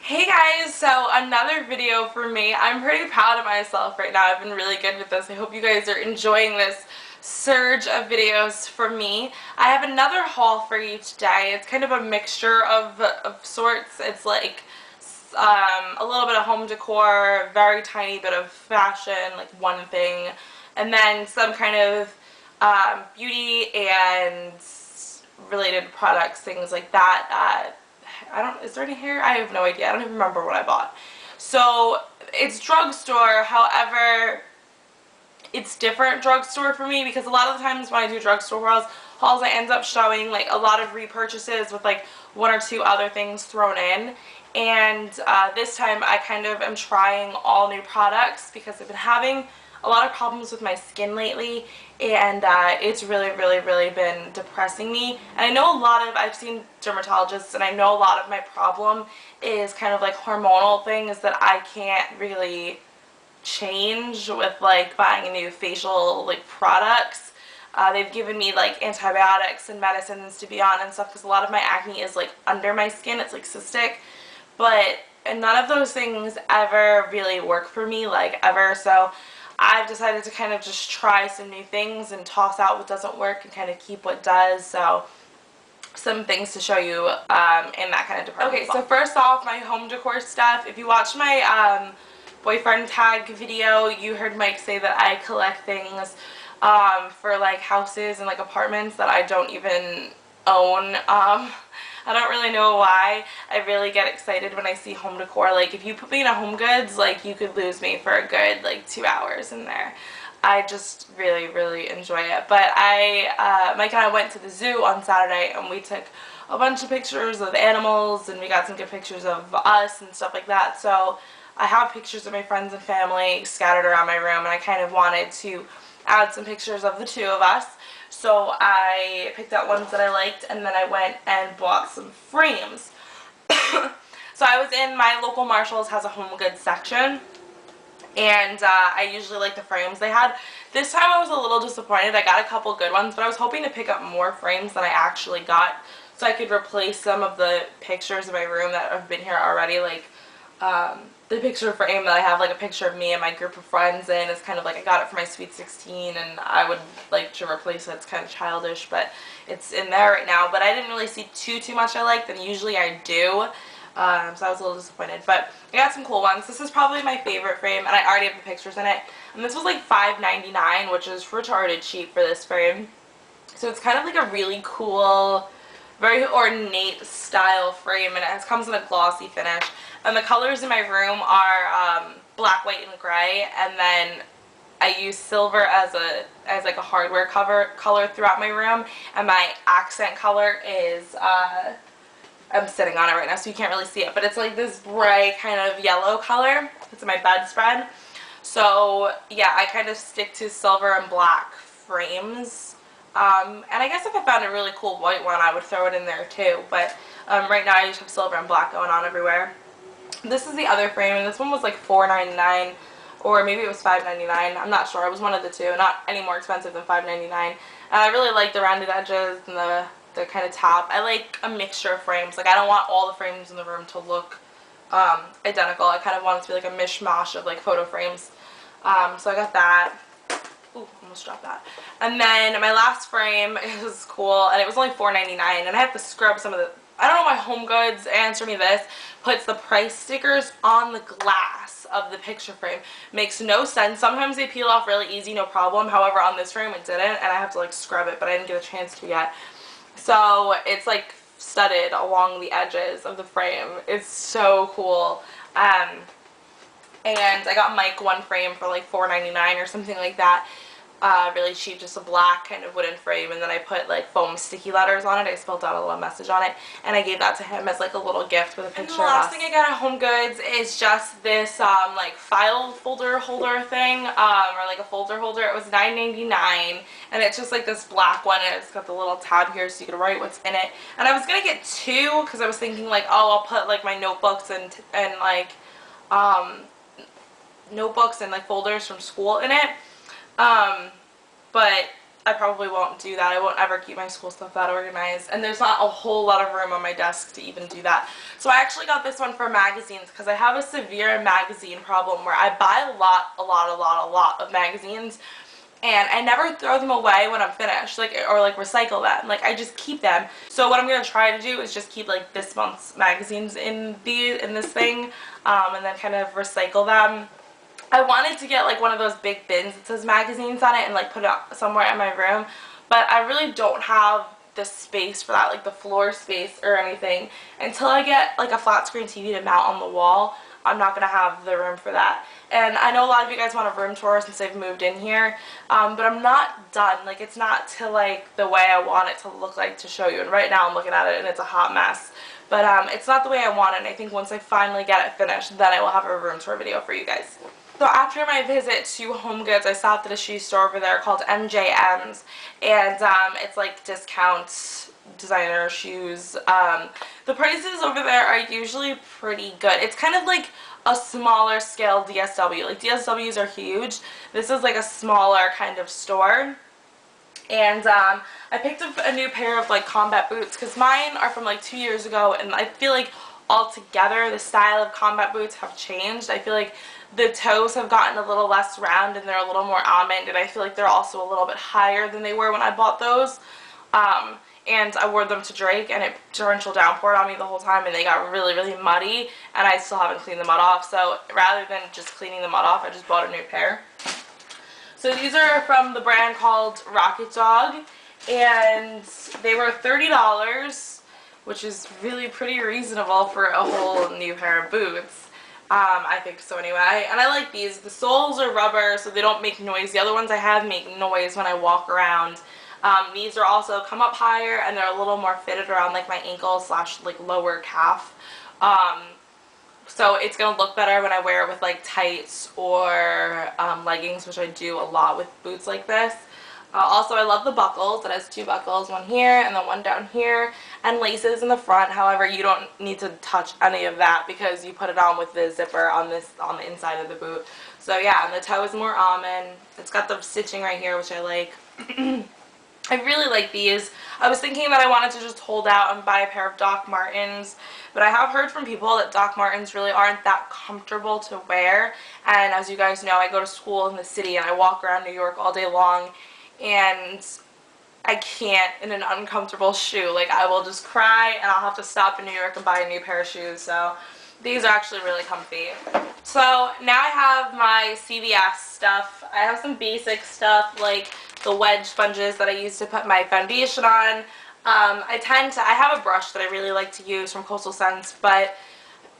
Hey guys, so another video for me. I'm pretty proud of myself right now. I've been really good with this. I hope you guys are enjoying this surge of videos from me. I have another haul for you today. It's kind of a mixture of sorts. It's like a little bit of home decor, a very tiny bit of fashion, like one thing, and then some kind of beauty and related products, things like that. Is there any hair? I have no idea. I don't even remember what I bought. So it's drugstore, however, it's different drugstore for me because a lot of the times when I do drugstore hauls, I end up showing like a lot of repurchases with like one or two other things thrown in. And this time I kind of am trying all new products because I've been having a lot of problems with my skin lately, and it's really been depressing me. And I know I've seen dermatologists, and I know a lot of my problem is kind of like hormonal things that I can't really change with like buying new facial like products. They've given me like antibiotics and medicines to be on and stuff because a lot of my acne is like under my skin. It's like cystic, but none of those things ever really work for me, like ever. So I've decided to kind of just try some new things and toss out what doesn't work and kind of keep what does. So some things to show you in that kind of department. Okay, so first off, my home decor stuff. If you watched my boyfriend tag video, you heard Mike say that I collect things for like houses and like apartments that I don't even own. I don't really know why. I really get excited when I see home decor. Like if you put me in a Home Goods, like you could lose me for a good like 2 hours in there. I just really enjoy it. But Mike and I went to the zoo on Saturday and we took a bunch of pictures of animals and we got some good pictures of us and stuff like that. So I have pictures of my friends and family scattered around my room, and I kind of wanted to add some pictures of the two of us. So I picked out ones that I liked, and then I went and bought some frames. So I was in my local Marshalls has a home goods section, and I usually like the frames they had. This time I was a little disappointed. I got a couple good ones, but I was hoping to pick up more frames than I actually got so I could replace some of the pictures in my room that have been here already. Like the picture frame that I have like a picture of me and my group of friends in is kind of like I got it for my Sweet 16, and I would like to replace it. It's kind of childish, but it's in there right now. But I didn't really see too much I liked, and usually I do. So I was a little disappointed, but I got some cool ones. This is probably my favorite frame, and I already have the pictures in it. And this was like $5.99, which is retarded cheap for this frame. So it's kind of like a really cool, very ornate style frame, and it comes in a glossy finish. And the colors in my room are black, white, and gray, and then I use silver as like a hardware color throughout my room, and my accent color is I'm sitting on it right now so you can't really see it, but it's like this bright kind of yellow color. It's in my bedspread. So yeah, I kind of stick to silver and black frames. And I guess if I found a really cool white one, I would throw it in there too. But right now I just have silver and black going on everywhere. This is the other frame, and this one was like $4.99, or maybe it was $5.99. I'm not sure. It was one of the two. Not any more expensive than $5.99. And I really like the rounded edges and the kind of top. I like a mixture of frames. Like I don't want all the frames in the room to look identical. I kind of want it to be like a mishmash of like photo frames. So I got that. Ooh, almost dropped that. And then my last frame is cool, and it was only $4.99, and I have to scrub some of the, I don't know why Home Goods, answer me this, puts the price stickers on the glass of the picture frame. Makes no sense. Sometimes they peel off really easy, no problem. However, on this frame it didn't, and I have to like scrub it, but I didn't get a chance to yet. So it's like studded along the edges of the frame. It's so cool. And I got Mike one frame for like $4.99 or something like that. Really cheap, just a black kind of wooden frame, and then I put like foam sticky letters on it. I spelled out a little message on it, and I gave that to him as like a little gift with a picture of us. And the last thing I got at Home Goods is just this like file folder holder thing, or like a folder holder. It was $9.99, and it's just like this black one, and it's got the little tab here so you can write what's in it. And I was gonna get two because I was thinking like, oh, I'll put like my notebooks and like notebooks and like folders from school in it. But I probably won't do that. I won't ever keep my school stuff that organized, and there's not a whole lot of room on my desk to even do that. So I actually got this one for magazines because I have a severe magazine problem where I buy a lot of magazines, and I never throw them away when I'm finished, like, or like recycle them. Like, I just keep them. So what I'm gonna try to do is just keep like this month's magazines in this thing, and then kind of recycle them. I wanted to get like one of those big bins that says magazines on it and like put it somewhere in my room, but I really don't have the space for that, like the floor space or anything. Until I get like a flat screen TV to mount on the wall, I'm not going to have the room for that. And I know a lot of you guys want a room tour since I've moved in here, but I'm not done. Like, it's not to like the way I want it to look like to show you. And right now I'm looking at it and it's a hot mess. But it's not the way I want it, and I think once I finally get it finished, then I will have a room tour video for you guys. So after my visit to Home Goods, I stopped at a shoe store over there called MJM's, and it's like discount designer shoes. The prices over there are usually pretty good. It's kind of like a smaller scale DSW. Like, DSWs are huge. This is like a smaller kind of store. And I picked up a new pair of like combat boots because mine are from like 2 years ago, and I feel like altogether the style of combat boots have changed. I feel like the toes have gotten a little less round and they're a little more almond, and I feel like they're also a little bit higher than they were when I bought those. And I wore them to Drake, and it torrential downpoured on me the whole time, and they got really muddy, and I still haven't cleaned the mud off. So rather than just cleaning the mud off, I just bought a new pair. So these are from the brand called Rocket Dog, and they were $30, which is really pretty reasonable for a whole new pair of boots. I think so anyway. And I like these. The soles are rubber, so they don't make noise. The other ones I have make noise when I walk around. These are also come up higher, and they're a little more fitted around like my ankle slash like lower calf. So it's going to look better when I wear it with like tights or leggings, which I do a lot with boots like this. Also, I love the buckles. It has 2 buckles, one here and then one down here, and laces in the front. However, you don't need to touch any of that because you put it on with the zipper on the inside of the boot. So yeah, and the toe is more almond. It's got the stitching right here, which I like. I really like these. I was thinking that I wanted to just hold out and buy a pair of Doc Martens, but I have heard from people that Doc Martens really aren't that comfortable to wear. And as you guys know, I go to school in the city and I walk around New York all day long, and I can't in an uncomfortable shoe. Like, I will just cry and I'll have to stop in New York and buy a new pair of shoes. So these are actually really comfy. So now I have my CVS stuff. I have some basic stuff like the wedge sponges that I use to put my foundation on. I have a brush that I really like to use from Coastal Scents, but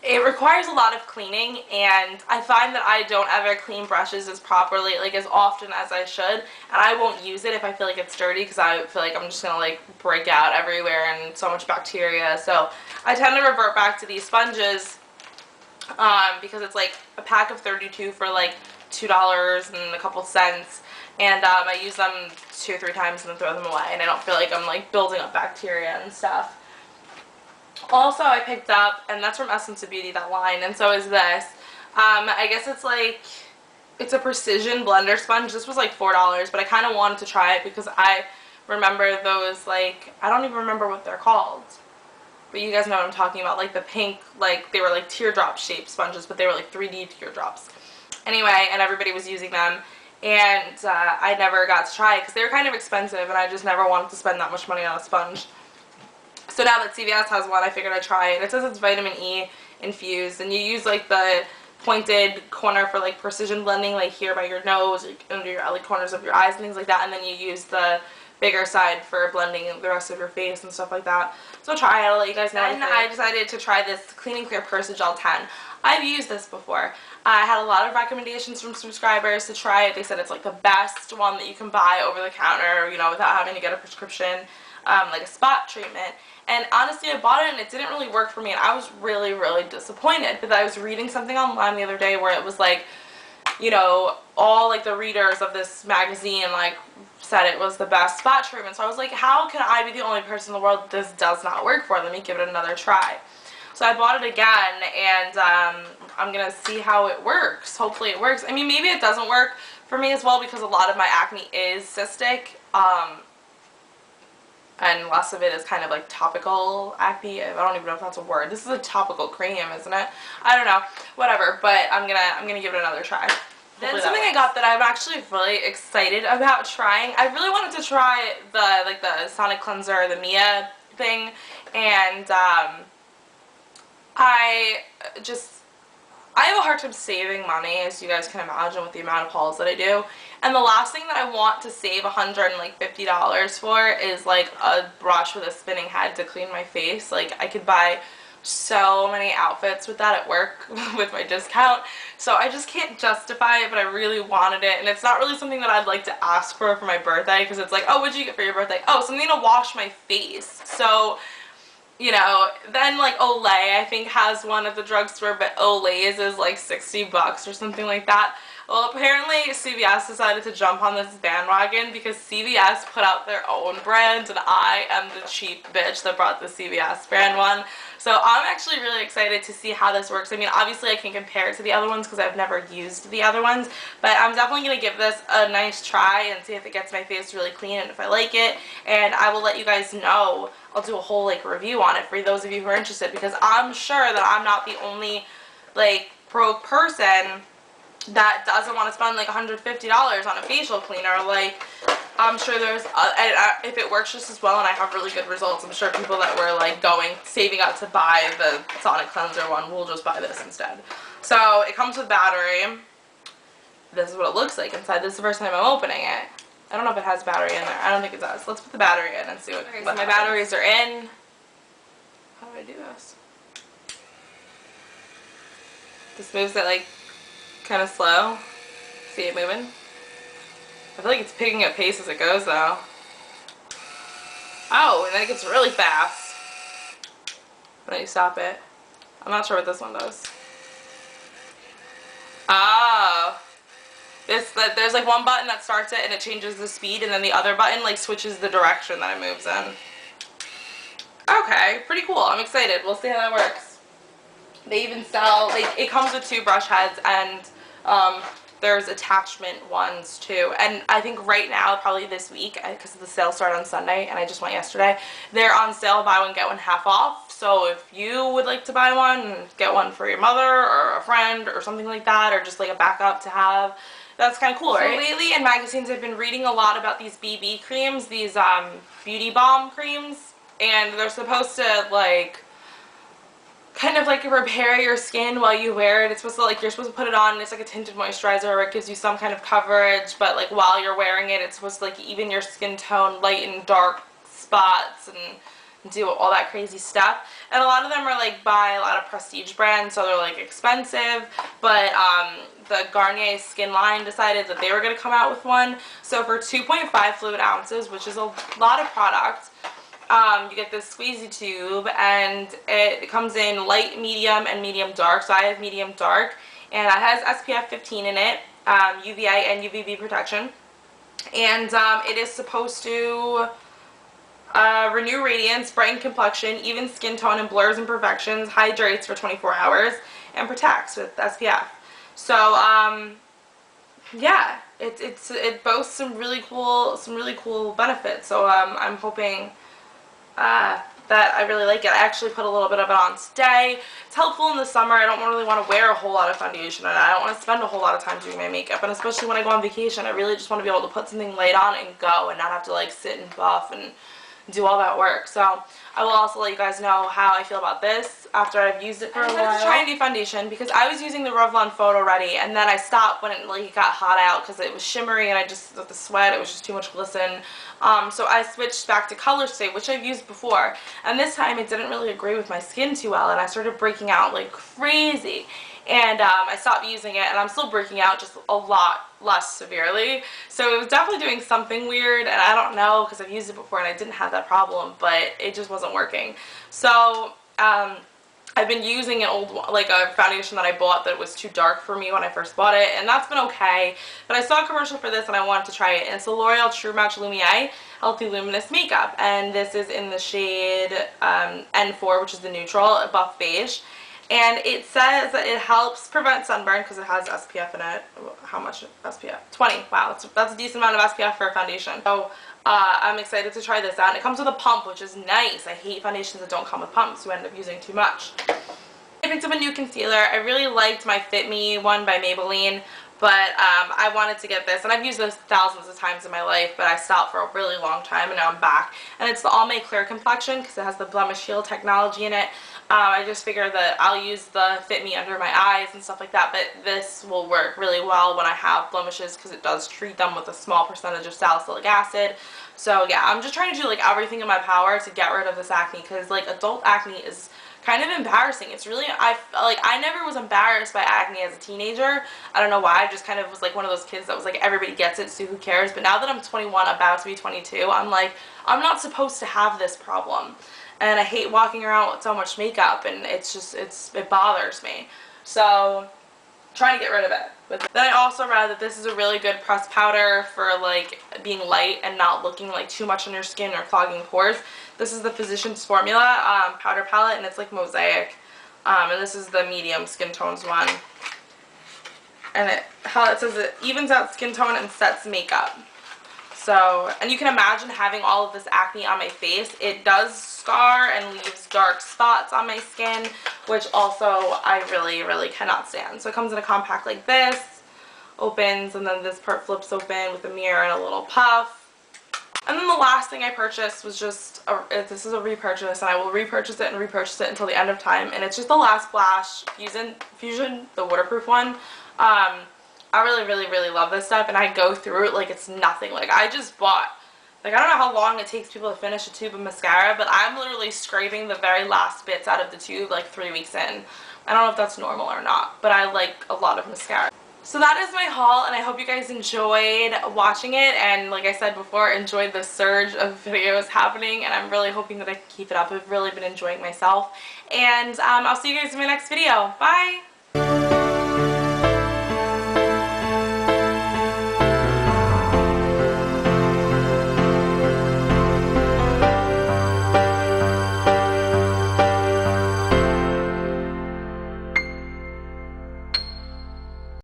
it requires a lot of cleaning, and I find that I don't ever clean brushes as properly, like as often as I should, and I won't use it if I feel like it's dirty because I feel like I'm just going to like break out everywhere and so much bacteria. So I tend to revert back to these sponges because it's like a pack of 32 for like $2 and a couple cents. And I use them 2 or 3 times and then throw them away, and I don't feel like I'm like building up bacteria and stuff. Also, I picked up, and that's from Essence of Beauty, that line, and so is this. I guess it's a precision blender sponge. This was like $4, but I kind of wanted to try it because I remember those, like, I don't even remember what they're called, but you guys know what I'm talking about, like the pink, like they were like teardrop shaped sponges, but they were like 3D teardrops. Anyway, and everybody was using them. And I never got to try it because they were kind of expensive, and I just never wanted to spend that much money on a sponge. So now that CVS has one, I figured I'd try it. It says it's vitamin E infused, and you use like the pointed corner for like precision blending, like here by your nose, like under your like corners of your eyes and things like that, and then you use the bigger side for blending the rest of your face and stuff like that. So try it. I'll let you guys know. And I decided to try this Clean and Clear Persa-Gel 10. I've used this before. I had a lot of recommendations from subscribers to try it. They said it's like the best one that you can buy over the counter, you know, without having to get a prescription, like a spot treatment. And honestly, I bought it and it didn't really work for me, and I was really disappointed. But I was reading something online the other day where it was like, you know, all like the readers of this magazine like said it was the best spot treatment. So I was like, how can I be the only person in the world that this does not work for? Let me give it another try. So I bought it again, and I'm going to see how it works. Hopefully it works. I mean, maybe it doesn't work, for me as well, because a lot of my acne is cystic, and less of it is kind of like topical acne. I don't even know if that's a word. This is a topical cream, isn't it? I don't know. Whatever, but I'm gonna give it another try. Then something I got that I'm actually really excited about trying. I really wanted to try the Sonic Cleanser, the Mia thing, and I have a hard time saving money, as you guys can imagine, with the amount of hauls that I do. And the last thing that I want to save $150 for is like a brush with a spinning head to clean my face. Like, I could buy so many outfits with that at work with my discount. So I just can't justify it, but I really wanted it. And it's not really something that I'd like to ask for my birthday, because it's like, oh, what'd you get for your birthday? Oh, something to wash my face. So, you know, then like Olay I think has one at the drugstore, but Olay's is like $60 or something like that. Well, apparently CVS decided to jump on this bandwagon because CVS put out their own brand, and I am the cheap bitch that brought the CVS brand one. So I'm actually really excited to see how this works. I mean, obviously I can compare it to the other ones because I've never used the other ones, but I'm definitely going to give this a nice try and see if it gets my face really clean and if I like it, and I will let you guys know. I'll do a whole like review on it for those of you who are interested, because I'm sure that I'm not the only like broke person that doesn't want to spend like $150 on a facial cleaner. Like, I'm sure there's if it works just as well and I have really good results, I'm sure people that were like saving up to buy the Sonic Cleanser one will just buy this instead. So it comes with battery. This is what it looks like inside. This is the first time I'm opening it. I don't know if it has battery in there. I don't think it does. Let's put the battery in and see what. Okay, so my batteries are in. How do I do this? This moves it like kind of slow. See it moving? I feel like it's picking up pace as it goes though. Oh, and then it gets really fast. And then you stop it. I'm not sure what this one does. Oh. There's like one button that starts it and it changes the speed, and then the other button like switches the direction that it moves in. Okay, pretty cool. I'm excited. We'll see how that works. They even sell, it comes with 2 brush heads, and there's attachment ones too. And I think right now, probably this week, because the sale started on Sunday and I just went yesterday, they're on sale, buy one get one half off. So if you would like to buy one, get one for your mother or a friend or something like that, or just like a backup to have, that's kind of cool, right? So lately in magazines I've been reading a lot about these BB creams, these beauty balm creams, and they're supposed to like kind of like repair your skin while you wear it. It's supposed to like, you're supposed to put it on and it's like a tinted moisturizer, or it gives you some kind of coverage, but like while you're wearing it, it's supposed to like even your skin tone, lighten dark spots, and do all that crazy stuff. And a lot of them are like by a lot of prestige brands, so they're like expensive, but the Garnier Skin line decided that they were going to come out with one. So for 2.5 fluid ounces, which is a lot of product, you get this squeezy tube, and it comes in light, medium, and medium dark. So I have medium dark, and it has SPF 15 in it, UVA and UVB protection, and it is supposed to renew radiance, brighten complexion, even skin tone, and blurs imperfections, hydrates for 24 hours, and protects with SPF. So yeah, it boasts some really cool benefits. So I'm hoping that I really like it. I actually put a little bit of it on today. It's helpful in the summer. I don't really want to wear a whole lot of foundation, and I don't want to spend a whole lot of time doing my makeup, and especially when I go on vacation, I really just want to be able to put something light on and go, and not have to like sit and buff and do all that work. So I will also let you guys know how I feel about this after I've used it for a while. I decided to try a new foundation because I was using the Revlon Photo Ready, and then I stopped when it like got hot out because it was shimmery, and with the sweat, it was just too much glisten. So I switched back to Color Stay, which I've used before, and this time it didn't really agree with my skin too well, and I started breaking out like crazy. And I stopped using it, and I'm still breaking out, just a lot less severely. So it was definitely doing something weird, and I don't know, because I've used it before and I didn't have that problem, but it just wasn't working. So I've been using a foundation that I bought that was too dark for me when I first bought it, and that's been okay. But I saw a commercial for this and I wanted to try it, and it's the L'Oreal True Match Lumiere Healthy Luminous Makeup, and this is in the shade N4, which is the neutral buff beige. And it says that it helps prevent sunburn because it has SPF in it. How much SPF? 20. Wow, that's a decent amount of SPF for a foundation. So I'm excited to try this out. And it comes with a pump, which is nice. I hate foundations that don't come with pumps. You end up using too much. I picked up a new concealer. I really liked my Fit Me one by Maybelline, but I wanted to get this, and I've used this thousands of times in my life, but I stopped for a really long time, and now I'm back. And it's the All Made Clear complexion because it has the Blemish Shield technology in it. I just figured that I'll use the Fit Me under my eyes and stuff like that, but this will work really well when I have blemishes because it does treat them with a small percentage of salicylic acid. So yeah, I'm just trying to do like everything in my power to get rid of this acne because like adult acne is kind of embarrassing. It's really, I never was embarrassed by acne as a teenager. I don't know why. I just kind of was like one of those kids that was like, everybody gets it, so who cares? But now that I'm 21, about to be 22, I'm like, I'm not supposed to have this problem. And I hate walking around with so much makeup, and it's just, it bothers me. So, trying to get rid of it. But then I also read that this is a really good pressed powder for like being light and not looking like too much on your skin or clogging pores. This is the Physicians Formula powder palette, and it's like mosaic. And this is the medium skin tones one. And how it says it evens out skin tone and sets makeup. So, and you can imagine having all of this acne on my face. It does scar and leaves dark spots on my skin, which also I really, really cannot stand. So it comes in a compact like this, opens, and then this part flips open with a mirror and a little puff. And then the last thing I purchased was just, this is a repurchase, and I will repurchase it and repurchase it until the end of time, and it's just the Last Splash Fusion, the waterproof one. I really, really, really love this stuff, and I go through it like it's nothing. Like, I just bought, like, I don't know how long it takes people to finish a tube of mascara, but I'm literally scraping the very last bits out of the tube like 3 weeks in. I don't know if that's normal or not, but I like a lot of mascara. So that is my haul, and I hope you guys enjoyed watching it, and like I said before, enjoyed the surge of videos happening, and I'm really hoping that I can keep it up. I've really been enjoying myself, and I'll see you guys in my next video. Bye!